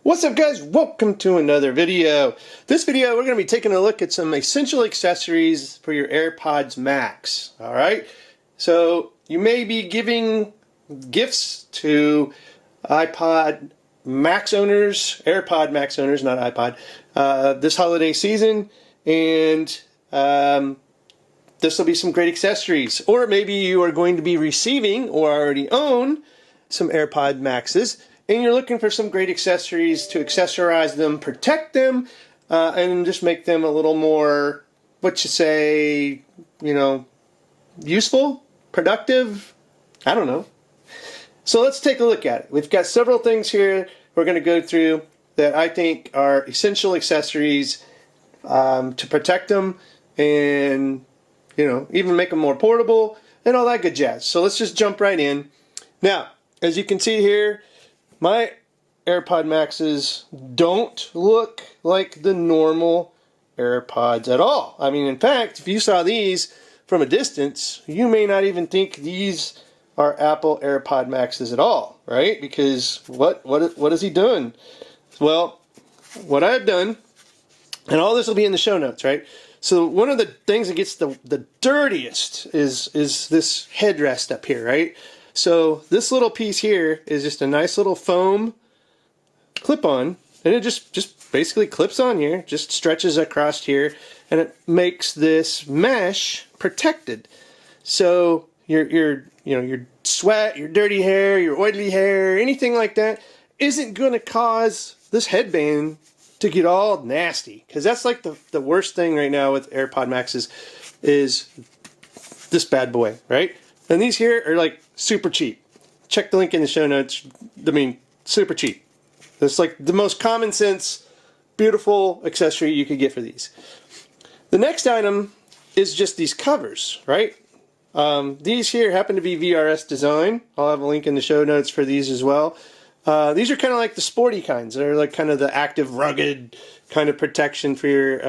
What's up guys, welcome to another video. This video we're going to be taking a look at some essential accessories for your AirPods Max. Alright, so you may be giving gifts to iPod Max owners, AirPod Max owners, not iPod, this holiday season, and this will be some great accessories. Or maybe you are going to be receiving or already own some AirPod Maxes, and you're looking for some great accessories to accessorize them, protect them, and just make them a little more, what you say, you know, useful, productive, I don't know. So let's take a look at it. We've got several things here we're going to go through that I think are essential accessories to protect them and, you know, even make them more portable and all that good jazz. So let's just jump right in. Now, as you can see here, my AirPod Maxes don't look like the normal AirPods at all. I mean, in fact, if you saw these from a distance, you may not even think these are Apple AirPod Maxes at all, right? Because what is he doing? Well, what I've done, and all this will be in the show notes, right? So one of the things that gets the dirtiest is this headrest up here, right? So this little piece here is just a nice little foam clip-on, and it just basically clips on here, just stretches across here, and it makes this mesh protected. So your sweat, your dirty hair, your oily hair, anything like that isn't going to cause this headband to get all nasty, because that's like the worst thing right now with AirPod Maxes is this bad boy, right? And these here are like super cheap. Check the link in the show notes. I mean, super cheap. It's like the most common sense, beautiful accessory you could get for these. The next item is just these covers, right? These here happen to be VRS design. I'll have a link in the show notes for these as well. These are kind of like the sporty kinds. They're like kind of the active, rugged kind of protection for your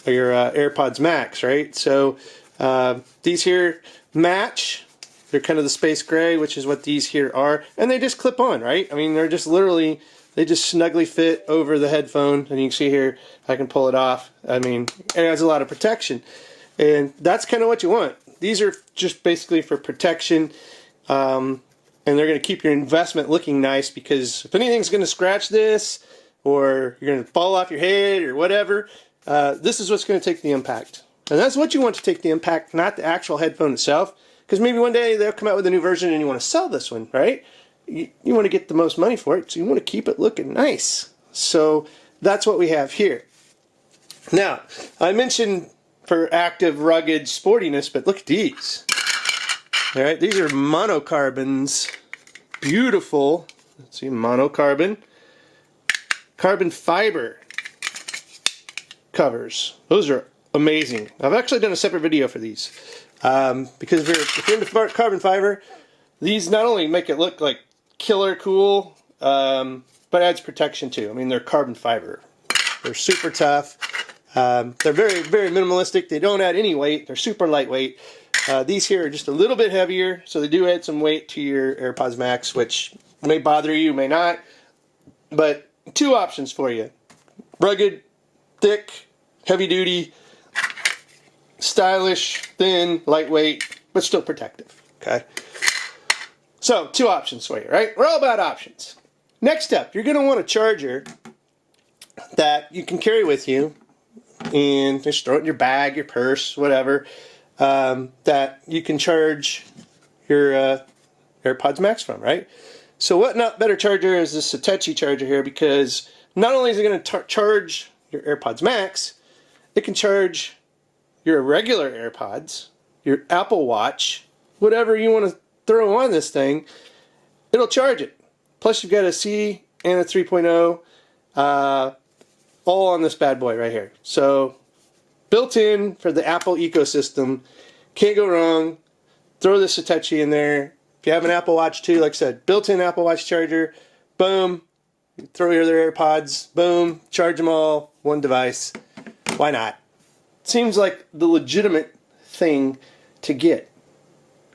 AirPods Max, right? So these here match. They're kind of the space gray, which is what these here are, and they just clip on, right? I mean, they're just literally, they just snugly fit over the headphone, and you can see here, I can pull it off. I mean, it has a lot of protection, and that's kind of what you want. These are just basically for protection, and they're going to keep your investment looking nice, because if anything's going to scratch this, or you're going to fall off your head, or whatever, this is what's going to take the impact. And that's what you want to take the impact, not the actual headphone itself. Because maybe one day they'll come out with a new version and you want to sell this one, right? You want to get the most money for it, so you want to keep it looking nice. So that's what we have here. Now, I mentioned for active, rugged sportiness, but look at these. All right, these are monocarbons. Beautiful. Let's see, monocarbon. Carbon fiber covers. Those are amazing. I've actually done a separate video for these. Because if you're into carbon fiber, these not only make it look like killer cool, but adds protection too. I mean, they're carbon fiber. They're super tough. They're very, very minimalistic. They don't add any weight. They're super lightweight. These here are just a little bit heavier, so they do add some weight to your AirPods Max, which may bother you, may not. But two options for you. Rugged, thick, heavy duty, stylish, thin, lightweight, but still protective, okay? So, two options for you, right? We're all about options. Next up, you're going to want a charger that you can carry with you and just throw it in your bag, your purse, whatever, that you can charge your AirPods Max from, right? So what not better charger is this Hitachi charger here, because not only is it going to charge your AirPods Max, it can charge your regular AirPods, your Apple Watch, whatever you want to throw on this thing, it'll charge it. Plus you've got a C and a 3.0 all on this bad boy right here. So built in for the Apple ecosystem, can't go wrong. Throw this Hitachi in there. If you have an Apple Watch too, like I said, built-in Apple Watch charger, boom, throw your other AirPods, boom, charge them all, one device. Why not? Seems like the legitimate thing to get.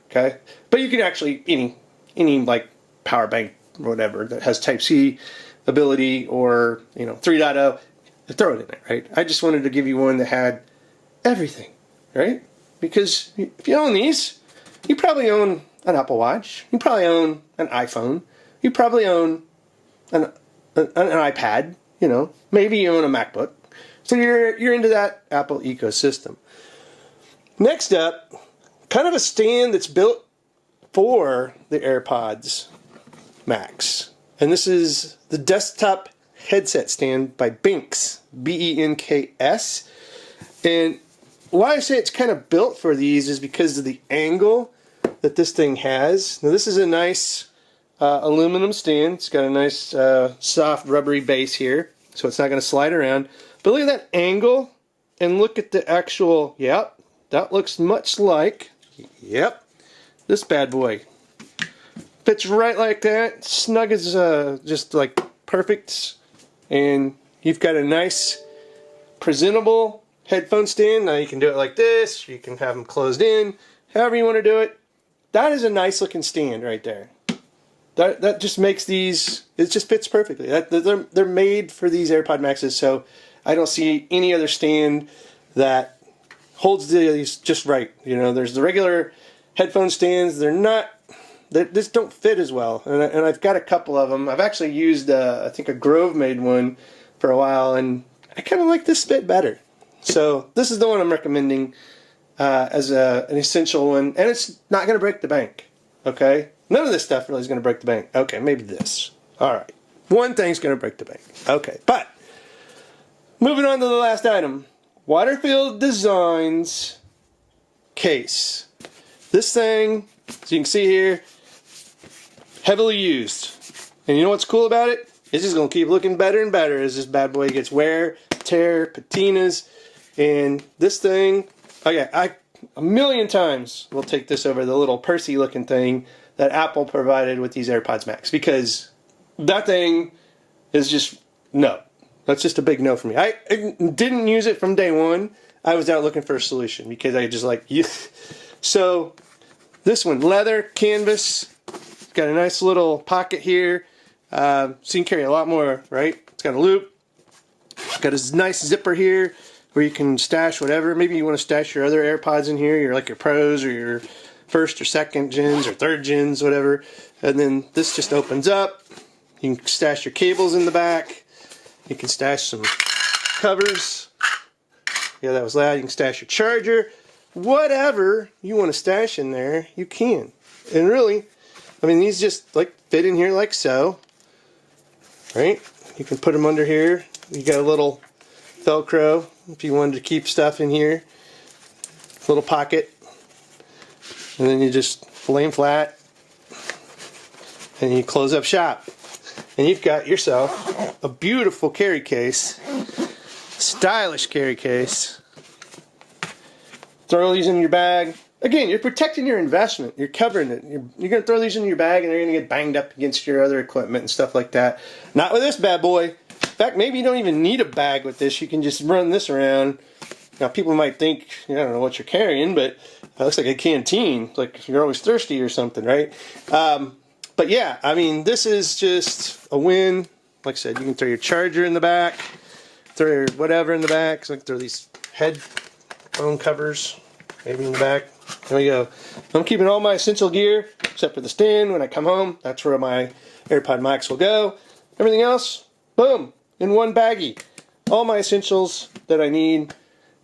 Okay? But you can actually, any like power bank or whatever that has Type-C ability or 3.0, throw it in there, right? I just wanted to give you one that had everything, right? Because if you own these, you probably own an Apple Watch, you probably own an iPhone, you probably own an iPad, maybe you own a MacBook. So you're into that Apple ecosystem. Next up, kind of a stand that's built for the AirPods Max. And this is the desktop headset stand by Benks, B-E-N-K-S. And why I say it's kind of built for these is because of the angle that this thing has. Now this is a nice aluminum stand. It's got a nice soft rubbery base here, so it's not going to slide around. But look at that angle, and look at the actual, yep, that looks much like, yep, this bad boy. Fits right like that, snug as just like perfect, and you've got a nice presentable headphone stand. Now you can do it like this, you can have them closed in, however you want to do it. That is a nice looking stand right there. That just makes these, it just fits perfectly. They're made for these AirPod Maxes, so I don't see any other stand that holds these just right. There's the regular headphone stands, they just don't fit as well. And I've got a couple of them. I've actually used, I think, a Grove made one for a while, and I kind of like this fit better. So this is the one I'm recommending as an essential one, and it's not going to break the bank, okay? None of this stuff really is going to break the bank. Okay, maybe this. All right. One thing's going to break the bank. Okay, but moving on to the last item. Waterfield Designs case. This thing, as you can see here, heavily used. And you know what's cool about it? It's just going to keep looking better and better as this bad boy gets wear, tear, patinas. And this thing, a million times will take this over the little Percy looking thing that Apple provided with these AirPods Max, because that thing is just, no. That's just a big no for me. I didn't use it from day one. I was out looking for a solution because I just like, yeah. So this one, leather, canvas, got a nice little pocket here. So you can carry a lot more, right? It's got a loop. It's got a nice zipper here where you can stash whatever. Maybe you want to stash your other AirPods in here, your Pros or your first or second gens or third gens, whatever. And then this just opens up. You can stash your cables in the back. You can stash some covers. Yeah, that was loud. You can stash your charger. Whatever you want to stash in there, you can. And really, these just like fit in here like so. Right? You can put them under here. You got a little Velcro if you wanted to keep stuff in here. Little pocket. And then you just lay them flat. And you close up shop. And you've got yourself a beautiful carry case. Stylish carry case. Throw these in your bag. Again, you're protecting your investment. You're covering it. You're going to throw these in your bag and they're going to get banged up against your other equipment and stuff like that. Not with this bad boy. In fact, maybe you don't even need a bag with this. You can just run this around. Now, people might think, I don't know what you're carrying, but it looks like a canteen. Like you're always thirsty or something, right? But yeah, this is just a win. Like I said, you can throw your charger in the back, throw your whatever in the back. So I can throw these headphone covers maybe in the back. There we go. I'm keeping all my essential gear except for the stand. When I come home, that's where my AirPod Max will go. Everything else, boom, in one baggie. All my essentials that I need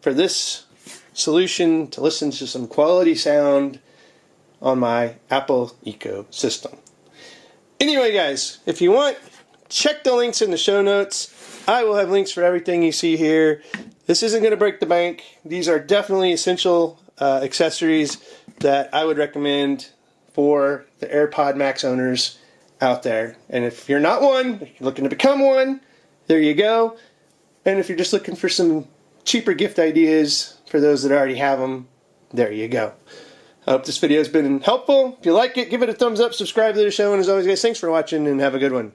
for this solution to listen to some quality sound on my Apple ecosystem. Anyway, guys, if you want, check the links in the show notes. I will have links for everything you see here. This isn't going to break the bank. These are definitely essential accessories that I would recommend for the AirPod Max owners out there. And if you're not one, if you're looking to become one, there you go. And if you're just looking for some cheaper gift ideas for those that already have them, there you go. I hope this video has been helpful. If you like it, give it a thumbs up, subscribe to the show, and as always, guys, thanks for watching, and have a good one.